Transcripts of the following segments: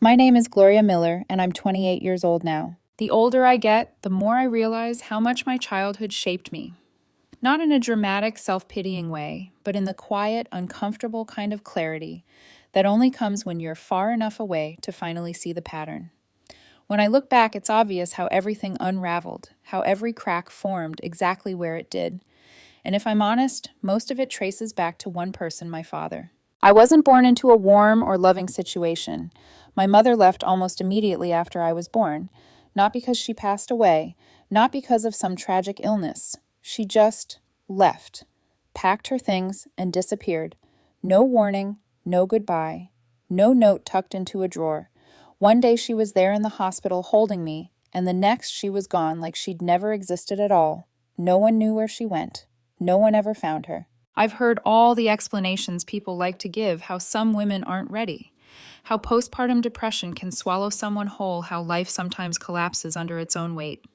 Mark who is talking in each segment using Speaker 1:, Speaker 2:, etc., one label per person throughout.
Speaker 1: My name is Gloria Miller, and I'm 28 years old now. The older I get, the more I realize how much my childhood shaped me. Not in a dramatic, self pitying way, but in the quiet, uncomfortable kind of clarity that only comes when you're far enough away to finally see the pattern. When I look back, it's obvious how everything unraveled, how every crack formed exactly where it did. And if I'm honest, most of it traces back to one person, my father. I wasn't born into a warm or loving situation. My mother left almost immediately after I was born, not because she passed away, not because of some tragic illness. She just left, packed her things, and disappeared. No warning, no goodbye, no note tucked into a drawer. One day she was there in the hospital holding me, and the next she was gone like she'd never existed at all. No one knew where she went. No one ever found her. I've heard all the explanations people like to give how some women aren't ready, how postpartum depression can swallow someone whole, how life sometimes collapses under its own weight.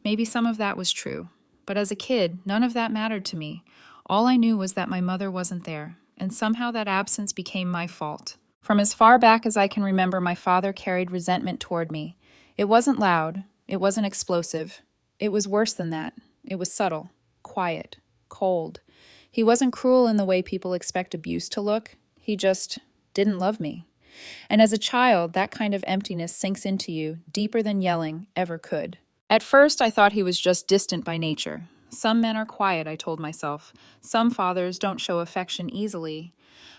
Speaker 1: Maybe some of that was true, but as a kid, none of that mattered to me. All I knew was that my mother wasn't there, and somehow that absence became my fault. From as far back as I can remember, my father carried resentment toward me. It wasn't loud, it wasn't explosive. It was worse than that. It was subtle, quiet, cold. He wasn't cruel in the way people expect abuse to look. He just didn't love me. And as a child, that kind of emptiness sinks into you deeper than yelling ever could. At first, I thought he was just distant by nature. Some men are quiet, I told myself. Some fathers don't show affection easily.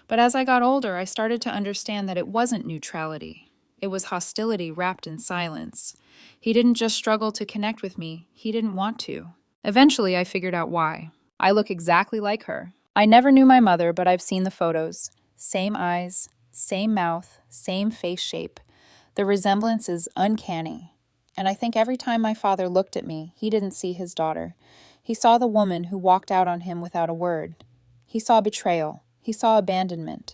Speaker 1: But as I got older, I started to understand that it wasn't neutrality. It was hostility wrapped in silence. He didn't just struggle to connect with me, he didn't want to. Eventually, I figured out why. I look exactly like her. I never knew my mother, but I've seen the photos. Same eyes, same mouth, same face shape. The resemblance is uncanny. And I think every time my father looked at me, he didn't see his daughter. He saw the woman who walked out on him without a word. He saw betrayal. He saw abandonment.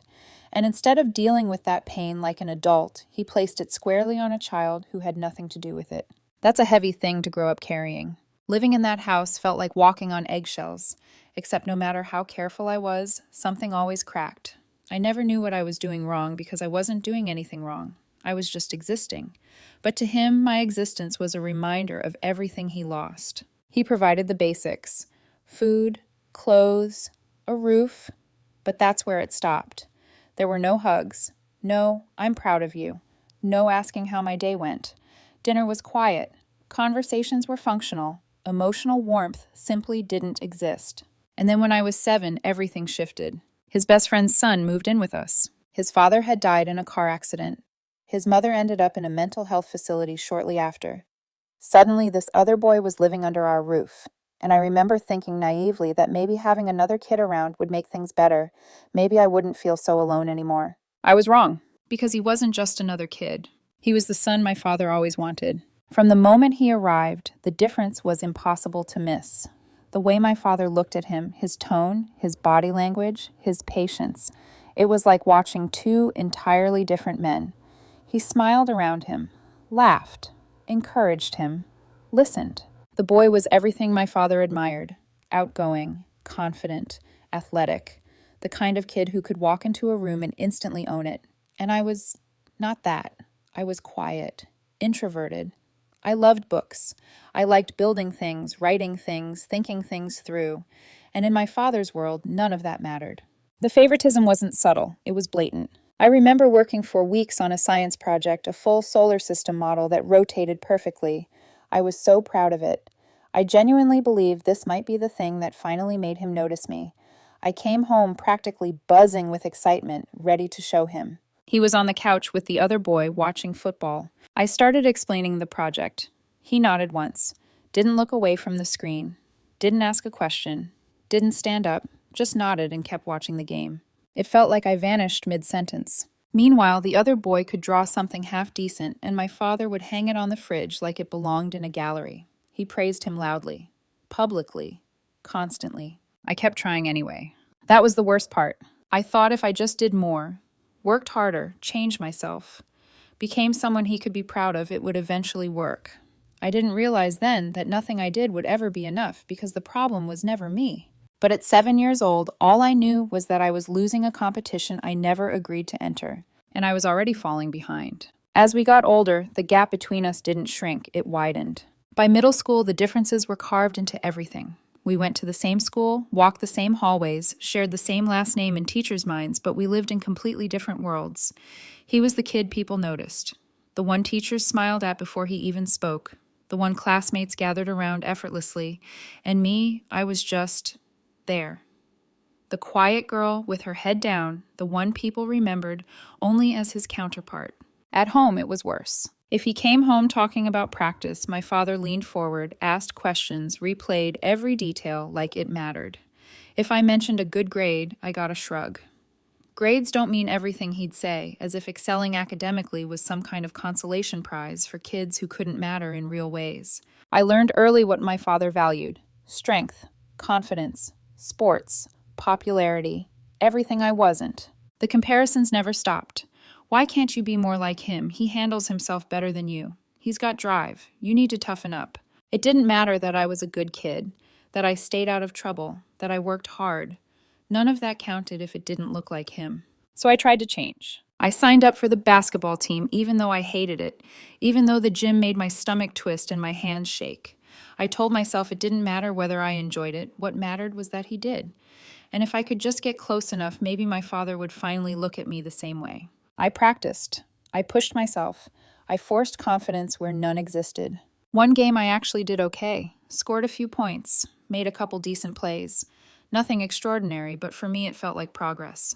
Speaker 1: And instead of dealing with that pain like an adult, he placed it squarely on a child who had nothing to do with it. That's a heavy thing to grow up carrying. Living in that house felt like walking on eggshells, except no matter how careful I was, something always cracked. I never knew what I was doing wrong because I wasn't doing anything wrong. I was just existing. But to him, my existence was a reminder of everything he lost. He provided the basics: food, clothes, a roof, but that's where it stopped. There were no hugs. No, I'm proud of you. No asking how my day went. Dinner was quiet. Conversations were functional. Emotional warmth simply didn't exist. And then when I was 7, everything shifted. His best friend's son moved in with us. His father had died in a car accident. His mother ended up in a mental health facility shortly after. Suddenly, this other boy was living under our roof. And I remember thinking naively that maybe having another kid around would make things better. Maybe I wouldn't feel so alone anymore. I was wrong, because he wasn't just another kid. He was the son my father always wanted. From the moment he arrived, the difference was impossible to miss. The way my father looked at him, his tone, his body language, his patience. It was like watching two entirely different men. He smiled around him, laughed, encouraged him, listened. The boy was everything my father admired: outgoing, confident, athletic, the kind of kid who could walk into a room and instantly own it. And I was not that. I was quiet, introverted. I loved books. I liked building things, writing things, thinking things through. And in my father's world, none of that mattered. The favoritism wasn't subtle, it was blatant. I remember working for weeks on a science project, a full solar system model that rotated perfectly. I was so proud of it. I genuinely believed this might be the thing that finally made him notice me. I came home practically buzzing with excitement, ready to show him. He was on the couch with the other boy watching football. I started explaining the project. He nodded once, didn't look away from the screen, didn't ask a question, didn't stand up, just nodded and kept watching the game. It felt like I vanished mid-sentence. Meanwhile, the other boy could draw something half-decent, and my father would hang it on the fridge like it belonged in a gallery. He praised him loudly, publicly, constantly. I kept trying anyway. That was the worst part. I thought if I just did more, worked harder, changed myself, became someone he could be proud of, it would eventually work. I didn't realize then that nothing I did would ever be enough because the problem was never me. But at 7 years old, all I knew was that I was losing a competition I never agreed to enter, and I was already falling behind. As we got older, the gap between us didn't shrink, it widened. By middle school, the differences were carved into everything. We went to the same school, walked the same hallways, shared the same last name in teachers' minds, but we lived in completely different worlds. He was the kid people noticed, the one teachers smiled at before he even spoke, the one classmates gathered around effortlessly, and me, I was just there. The quiet girl with her head down, the one people remembered only as his counterpart. At home, it was worse. If he came home talking about practice, my father leaned forward, asked questions, replayed every detail like it mattered. If I mentioned a good grade, I got a shrug. Grades don't mean everything he'd say, as if excelling academically was some kind of consolation prize for kids who couldn't matter in real ways. I learned early what my father valued: strength, confidence, sports, popularity, everything I wasn't. The comparisons never stopped. Why can't you be more like him? He handles himself better than you. He's got drive. You need to toughen up. It didn't matter that I was a good kid, that I stayed out of trouble, that I worked hard. None of that counted if it didn't look like him. So I tried to change. I signed up for the basketball team even though I hated it, even though the gym made my stomach twist and my hands shake. I told myself it didn't matter whether I enjoyed it. What mattered was that he did. And if I could just get close enough, maybe my father would finally look at me the same way. I practiced. I pushed myself. I forced confidence where none existed. One game I actually did okay. Scored a few points. Made a couple decent plays. Nothing extraordinary, but for me it felt like progress.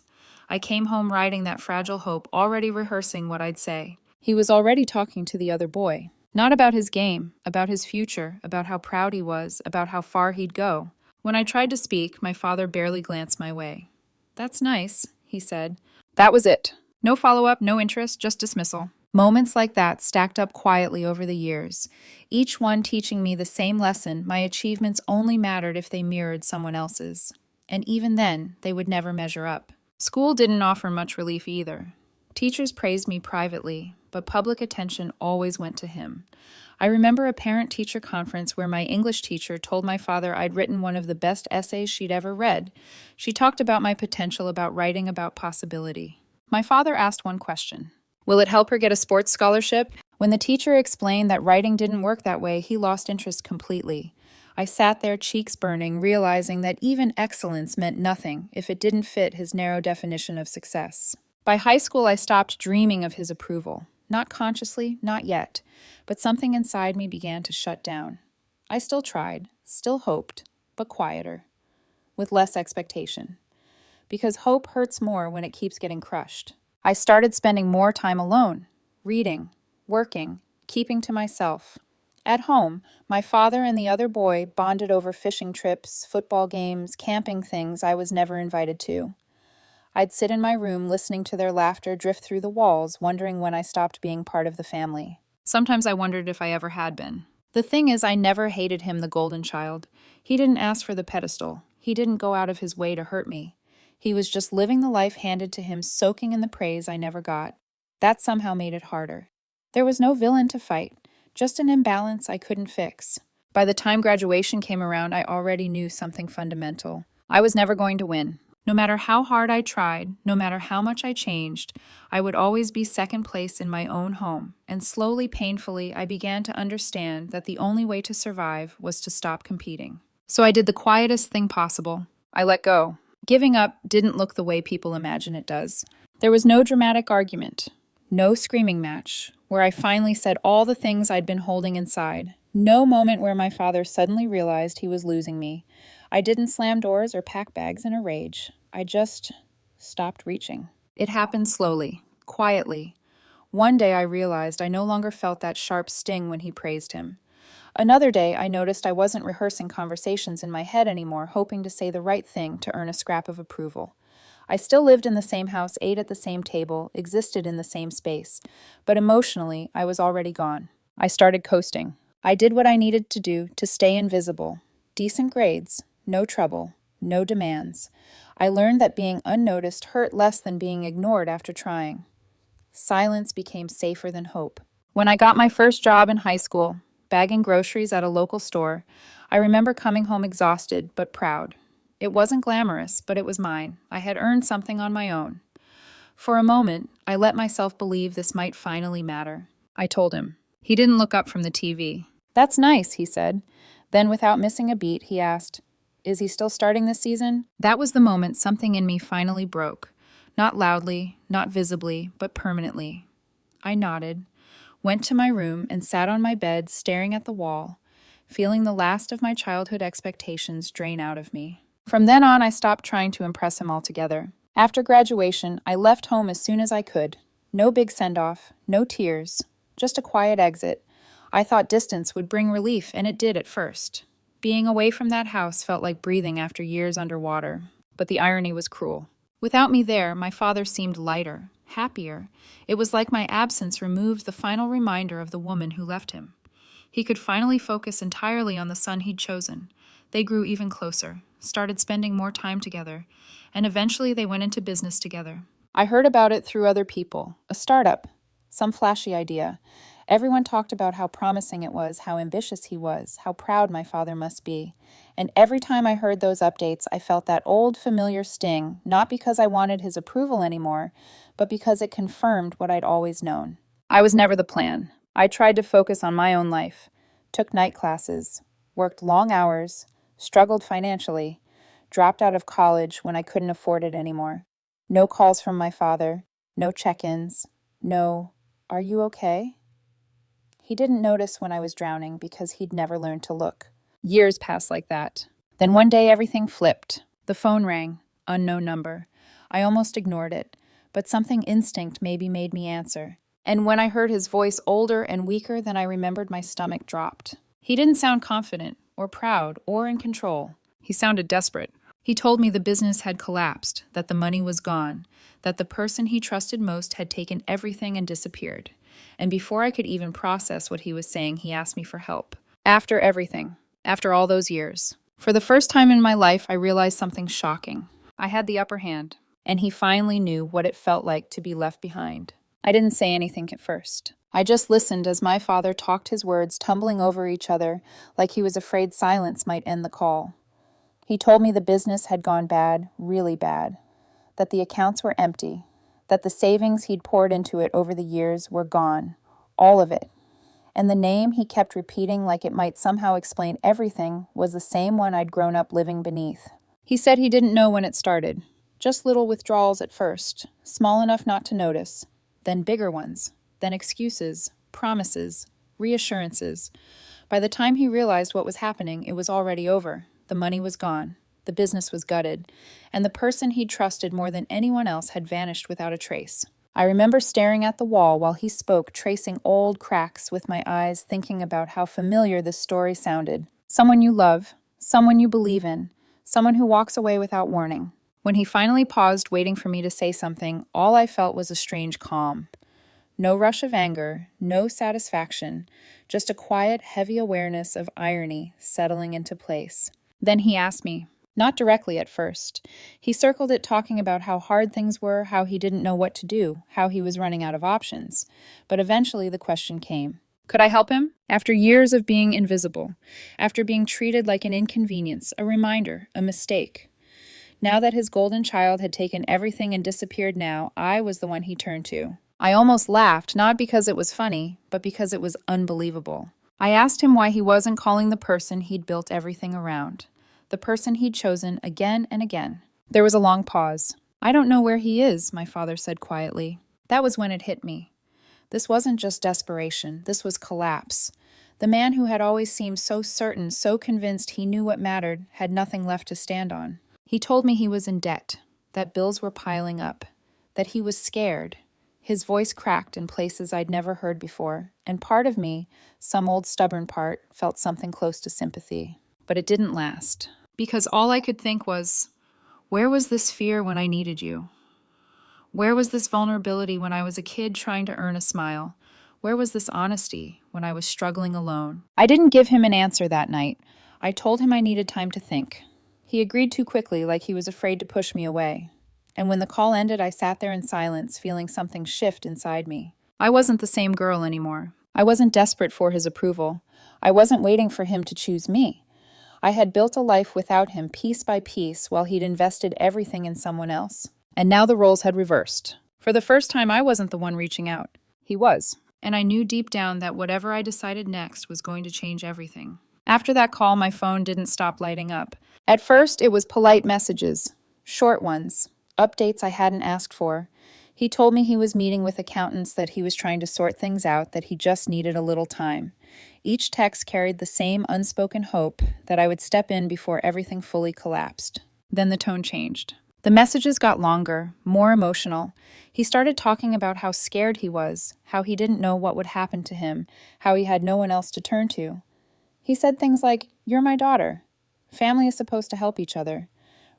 Speaker 1: I came home riding that fragile hope, already rehearsing what I'd say. He was already talking to the other boy. Not about his game, about his future, about how proud he was, about how far he'd go. When I tried to speak, my father barely glanced my way. "That's nice," he said. That was it. No follow-up, no interest, just dismissal. Moments like that stacked up quietly over the years, each one teaching me the same lesson: my achievements only mattered if they mirrored someone else's. And even then, they would never measure up. School didn't offer much relief either. Teachers praised me privately, but public attention always went to him. I remember a parent-teacher conference where my English teacher told my father I'd written one of the best essays she'd ever read. She talked about my potential, about writing about possibility. My father asked one question: "Will it help her get a sports scholarship?" When the teacher explained that writing didn't work that way, he lost interest completely. I sat there, cheeks burning, realizing that even excellence meant nothing if it didn't fit his narrow definition of success. By high school, I stopped dreaming of his approval. Not consciously, not yet, but something inside me began to shut down. I still tried, still hoped, but quieter, with less expectation. Because hope hurts more when it keeps getting crushed. I started spending more time alone, reading, working, keeping to myself. At home, my father and the other boy bonded over fishing trips, football games, camping things I was never invited to. I'd sit in my room listening to their laughter drift through the walls, wondering when I stopped being part of the family. Sometimes I wondered if I ever had been. The thing is, I never hated him, the golden child. He didn't ask for the pedestal. He didn't go out of his way to hurt me. He was just living the life handed to him, soaking in the praise I never got. That somehow made it harder. There was no villain to fight, just an imbalance I couldn't fix. By the time graduation came around, I already knew something fundamental. I was never going to win. No matter how hard I tried, no matter how much I changed, I would always be second place in my own home. And slowly, painfully, I began to understand that the only way to survive was to stop competing. So I did the quietest thing possible. I let go. Giving up didn't look the way people imagine it does. There was no dramatic argument, no screaming match, where I finally said all the things I'd been holding inside. No moment where my father suddenly realized he was losing me. I didn't slam doors or pack bags in a rage. I just stopped reaching. It happened slowly, quietly. One day I realized I no longer felt that sharp sting when he praised him. Another day I noticed I wasn't rehearsing conversations in my head anymore, hoping to say the right thing to earn a scrap of approval. I still lived in the same house, ate at the same table, existed in the same space, but emotionally I was already gone. I started coasting. I did what I needed to do to stay invisible. Decent grades, no trouble, no demands. I learned that being unnoticed hurt less than being ignored after trying. Silence became safer than hope. When I got my first job in high school, bagging groceries at a local store, I remember coming home exhausted but proud. It wasn't glamorous, but it was mine. I had earned something on my own. For a moment, I let myself believe this might finally matter. I told him. He didn't look up from the TV. "That's nice," he said. Then, without missing a beat, he asked, "Is he still starting this season?" That was the moment something in me finally broke. Not loudly, not visibly, but permanently. I nodded, went to my room, and sat on my bed staring at the wall, feeling the last of my childhood expectations drain out of me. From then on, I stopped trying to impress him altogether. After graduation, I left home as soon as I could. No big send-off, no tears, just a quiet exit. I thought distance would bring relief, and it did at first. Being away from that house felt like breathing after years underwater. But the irony was cruel. Without me there, my father seemed lighter, happier. It was like my absence removed the final reminder of the woman who left him. He could finally focus entirely on the son he'd chosen. They grew even closer, started spending more time together, and eventually they went into business together. I heard about it through other people, a startup, some flashy idea. Everyone talked about how promising it was, how ambitious he was, how proud my father must be. And every time I heard those updates, I felt that old familiar sting, not because I wanted his approval anymore, but because it confirmed what I'd always known. I was never the plan. I tried to focus on my own life, took night classes, worked long hours, struggled financially, dropped out of college when I couldn't afford it anymore. No calls from my father, no check-ins, no, "Are you okay?" He didn't notice when I was drowning because he'd never learned to look. Years passed like that. Then one day everything flipped. The phone rang, unknown number. I almost ignored it, but something instinct maybe made me answer. And when I heard his voice older and weaker than I remembered, my stomach dropped. He didn't sound confident, or proud, or in control. He sounded desperate. He told me the business had collapsed, that the money was gone, that the person he trusted most had taken everything and disappeared. And before I could even process what he was saying, he asked me for help. After everything, after all those years. For the first time in my life, I realized something shocking. I had the upper hand, and he finally knew what it felt like to be left behind. I didn't say anything at first. I just listened as my father talked, his words tumbling over each other like he was afraid silence might end the call. He told me the business had gone bad, really bad, that the accounts were empty, that the savings he'd poured into it over the years were gone, all of it. And the name he kept repeating like it might somehow explain everything was the same one I'd grown up living beneath. He said he didn't know when it started. Just little withdrawals at first, small enough not to notice, then bigger ones, then excuses, promises, reassurances. By the time he realized what was happening, it was already over. The money was gone. The business was gutted, and the person he'd trusted more than anyone else had vanished without a trace. I remember staring at the wall while he spoke, tracing old cracks with my eyes, thinking about how familiar this story sounded. Someone you love, someone you believe in, someone who walks away without warning. When he finally paused, waiting for me to say something, all I felt was a strange calm. No rush of anger, no satisfaction, just a quiet, heavy awareness of irony settling into place. Then he asked me, not directly at first. He circled it, talking about how hard things were, how he didn't know what to do, how he was running out of options. But eventually the question came. Could I help him? After years of being invisible, after being treated like an inconvenience, a reminder, a mistake. Now that his golden child had taken everything and disappeared now, I was the one he turned to. I almost laughed, not because it was funny, but because it was unbelievable. I asked him why he wasn't calling the person he'd built everything around. The person he'd chosen again and again. There was a long pause. "I don't know where he is," my father said quietly. That was when it hit me. This wasn't just desperation. This was collapse. The man who had always seemed so certain, so convinced he knew what mattered, had nothing left to stand on. He told me he was in debt, that bills were piling up, that he was scared. His voice cracked in places I'd never heard before, and part of me, some old stubborn part, felt something close to sympathy. But it didn't last, because all I could think was, where was this fear when I needed you? Where was this vulnerability when I was a kid trying to earn a smile? Where was this honesty when I was struggling alone? I didn't give him an answer that night. I told him I needed time to think. He agreed too quickly, like he was afraid to push me away. And when the call ended, I sat there in silence, feeling something shift inside me. I wasn't the same girl anymore. I wasn't desperate for his approval. I wasn't waiting for him to choose me. I had built a life without him, piece by piece, while he'd invested everything in someone else. And now the roles had reversed. For the first time, I wasn't the one reaching out. He was. And I knew deep down that whatever I decided next was going to change everything. After that call, my phone didn't stop lighting up. At first, it was polite messages, short ones, updates I hadn't asked for. He told me he was meeting with accountants, that he was trying to sort things out, that he just needed a little time. Each text carried the same unspoken hope that I would step in before everything fully collapsed. Then the tone changed. The messages got longer, more emotional. He started talking about how scared he was, how he didn't know what would happen to him, how he had no one else to turn to. He said things like, "You're my daughter. Family is supposed to help each other."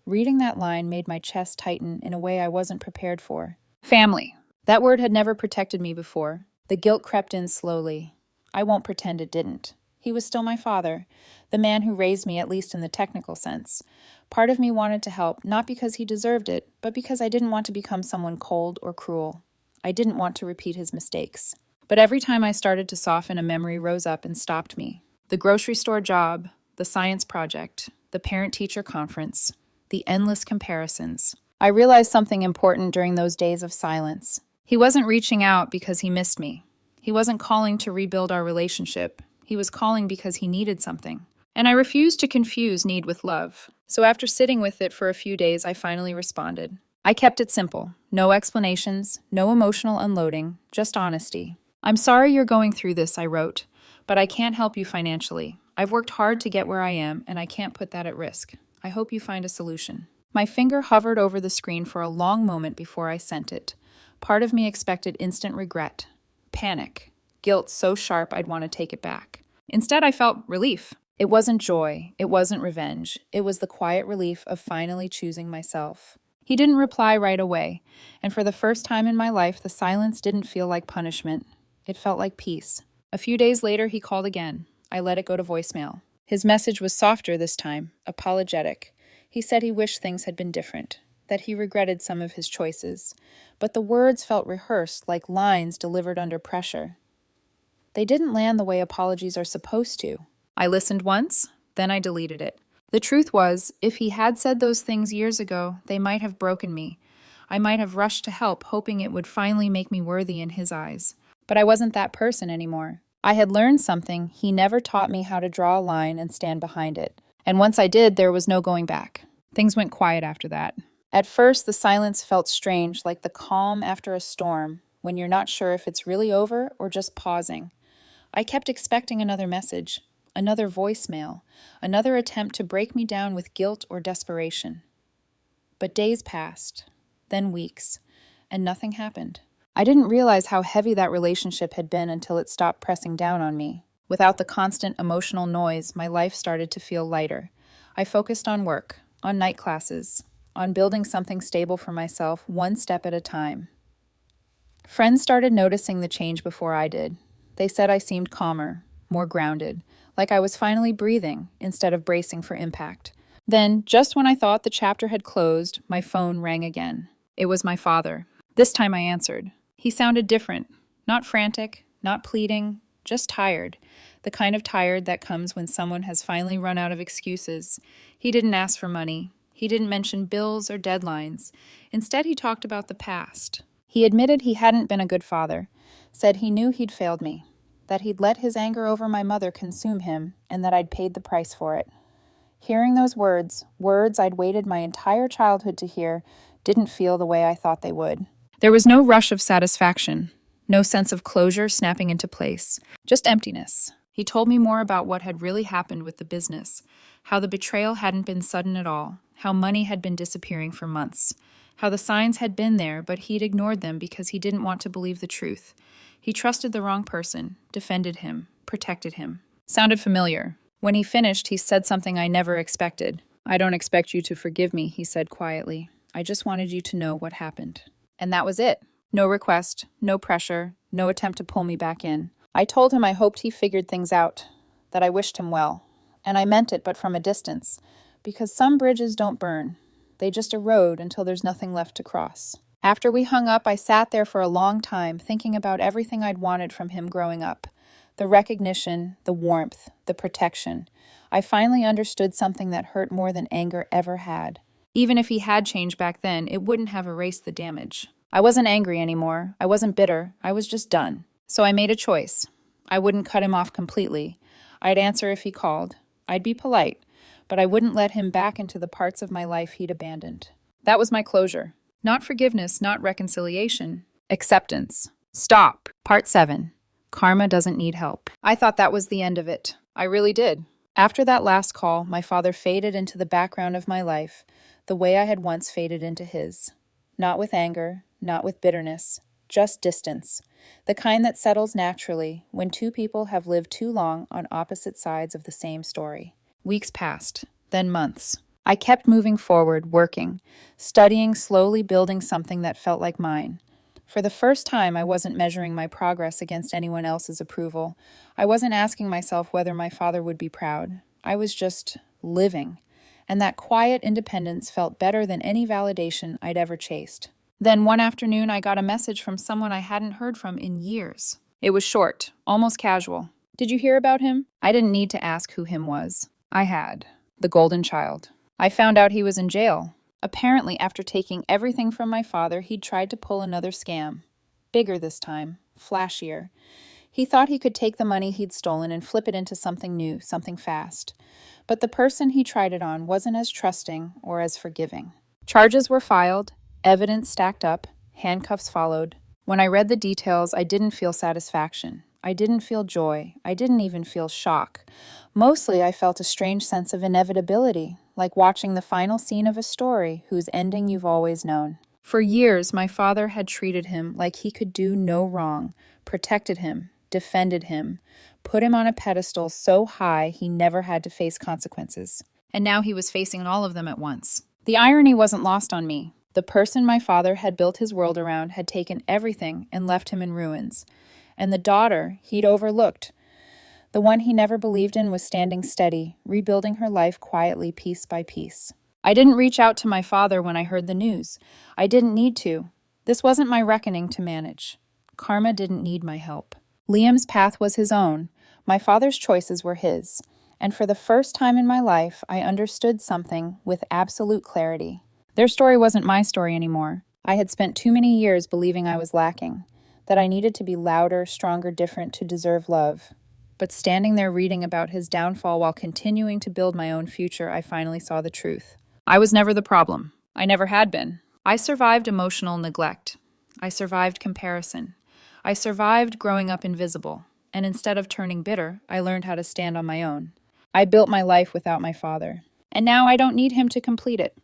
Speaker 1: Reading that line made my chest tighten in a way I wasn't prepared for. Family. That word had never protected me before. The guilt crept in slowly. I won't pretend it didn't. He was still my father, the man who raised me, at least in the technical sense. Part of me wanted to help, not because he deserved it, but because I didn't want to become someone cold or cruel. I didn't want to repeat his mistakes. But every time I started to soften, a memory rose up and stopped me. The grocery store job, the science project, the parent-teacher conference, the endless comparisons. I realized something important during those days of silence. He wasn't reaching out because he missed me. He wasn't calling to rebuild our relationship. He was calling because he needed something. And I refused to confuse need with love. So after sitting with it for a few days, I finally responded. I kept it simple. No explanations, no emotional unloading, just honesty. "I'm sorry you're going through this," I wrote, "but I can't help you financially. I've worked hard to get where I am, and I can't put that at risk. I hope you find a solution." My finger hovered over the screen for a long moment before I sent it. Part of me expected instant regret, panic, guilt so sharp I'd want to take it back. Instead, I felt relief. It wasn't joy, it wasn't revenge. It was the quiet relief of finally choosing myself. He didn't reply right away, and for the first time in my life, the silence didn't feel like punishment. It felt like peace. A few days later, he called again. I let it go to voicemail. His message was softer this time, apologetic. He said he wished things had been different, that he regretted some of his choices. But the words felt rehearsed, like lines delivered under pressure. They didn't land the way apologies are supposed to. I listened once, then I deleted it. The truth was, if he had said those things years ago, they might have broken me. I might have rushed to help, hoping it would finally make me worthy in his eyes. But I wasn't that person anymore. I had learned something. He never taught me how to draw a line and stand behind it. And once I did, there was no going back. Things went quiet after that. At first, the silence felt strange, like the calm after a storm, when you're not sure if it's really over or just pausing. I kept expecting another message, another voicemail, another attempt to break me down with guilt or desperation. But days passed, then weeks, and nothing happened. I didn't realize how heavy that relationship had been until it stopped pressing down on me. Without the constant emotional noise, my life started to feel lighter. I focused on work, on night classes, on building something stable for myself, one step at a time. Friends started noticing the change before I did. They said I seemed calmer, more grounded, like I was finally breathing instead of bracing for impact. Then, just when I thought the chapter had closed, my phone rang again. It was my father. This time I answered. He sounded different, not frantic, not pleading, just tired. The kind of tired that comes when someone has finally run out of excuses. He didn't ask for money. He didn't mention bills or deadlines. Instead, he talked about the past. He admitted he hadn't been a good father, said he knew he'd failed me, that he'd let his anger over my mother consume him, and that I'd paid the price for it. Hearing those words I'd waited my entire childhood to hear, didn't feel the way I thought they would. There was no rush of satisfaction, no sense of closure snapping into place, just emptiness. He told me more about what had really happened with the business, how the betrayal hadn't been sudden at all, how money had been disappearing for months, how the signs had been there, but he'd ignored them because he didn't want to believe the truth. He trusted the wrong person, defended him, protected him. Sounded familiar. When he finished, he said something I never expected. "I don't expect you to forgive me," he said quietly. "I just wanted you to know what happened." And that was it. No request, no pressure, no attempt to pull me back in. I told him I hoped he figured things out, that I wished him well. And I meant it, but from a distance. Because some bridges don't burn. They just erode until there's nothing left to cross. After we hung up, I sat there for a long time, thinking about everything I'd wanted from him growing up. The recognition, the warmth, the protection. I finally understood something that hurt more than anger ever had. Even if he had changed back then, it wouldn't have erased the damage. I wasn't angry anymore. I wasn't bitter. I was just done. So I made a choice. I wouldn't cut him off completely. I'd answer if he called. I'd be polite, but I wouldn't let him back into the parts of my life he'd abandoned. That was my closure. Not forgiveness, not reconciliation. Acceptance. Stop. Part 7. Karma doesn't need help. I thought that was the end of it. I really did. After that last call, my father faded into the background of my life, the way I had once faded into his. Not with anger, not with bitterness, just distance. The kind that settles naturally when two people have lived too long on opposite sides of the same story. Weeks passed, then months. I kept moving forward, working, studying, slowly building something that felt like mine. For the first time, I wasn't measuring my progress against anyone else's approval. I wasn't asking myself whether my father would be proud. I was just living. And that quiet independence felt better than any validation I'd ever chased. Then one afternoon, I got a message from someone I hadn't heard from in years. It was short, almost casual. Did you hear about him? I didn't need to ask who him was. I had. The golden child. I found out he was in jail. Apparently, after taking everything from my father, he'd tried to pull another scam. Bigger this time. Flashier. He thought he could take the money he'd stolen and flip it into something new, something fast. But the person he tried it on wasn't as trusting or as forgiving. Charges were filed, evidence stacked up, handcuffs followed. When I read the details, I didn't feel satisfaction. I didn't feel joy. I didn't even feel shock. Mostly, I felt a strange sense of inevitability, like watching the final scene of a story whose ending you've always known. For years, my father had treated him like he could do no wrong, protected him, defended him, put him on a pedestal so high he never had to face consequences. And now he was facing all of them at once. The irony wasn't lost on me. The person my father had built his world around had taken everything and left him in ruins. And the daughter he'd overlooked, the one he never believed in, was standing steady, rebuilding her life quietly, piece by piece. I didn't reach out to my father when I heard the news. I didn't need to. This wasn't my reckoning to manage. Karma didn't need my help. Liam's path was his own. My father's choices were his. And for the first time in my life, I understood something with absolute clarity. Their story wasn't my story anymore. I had spent too many years believing I was lacking, that I needed to be louder, stronger, different to deserve love. But standing there reading about his downfall while continuing to build my own future, I finally saw the truth. I was never the problem. I never had been. I survived emotional neglect. I survived comparison. I survived growing up invisible. And instead of turning bitter, I learned how to stand on my own. I built my life without my father. And now I don't need him to complete it.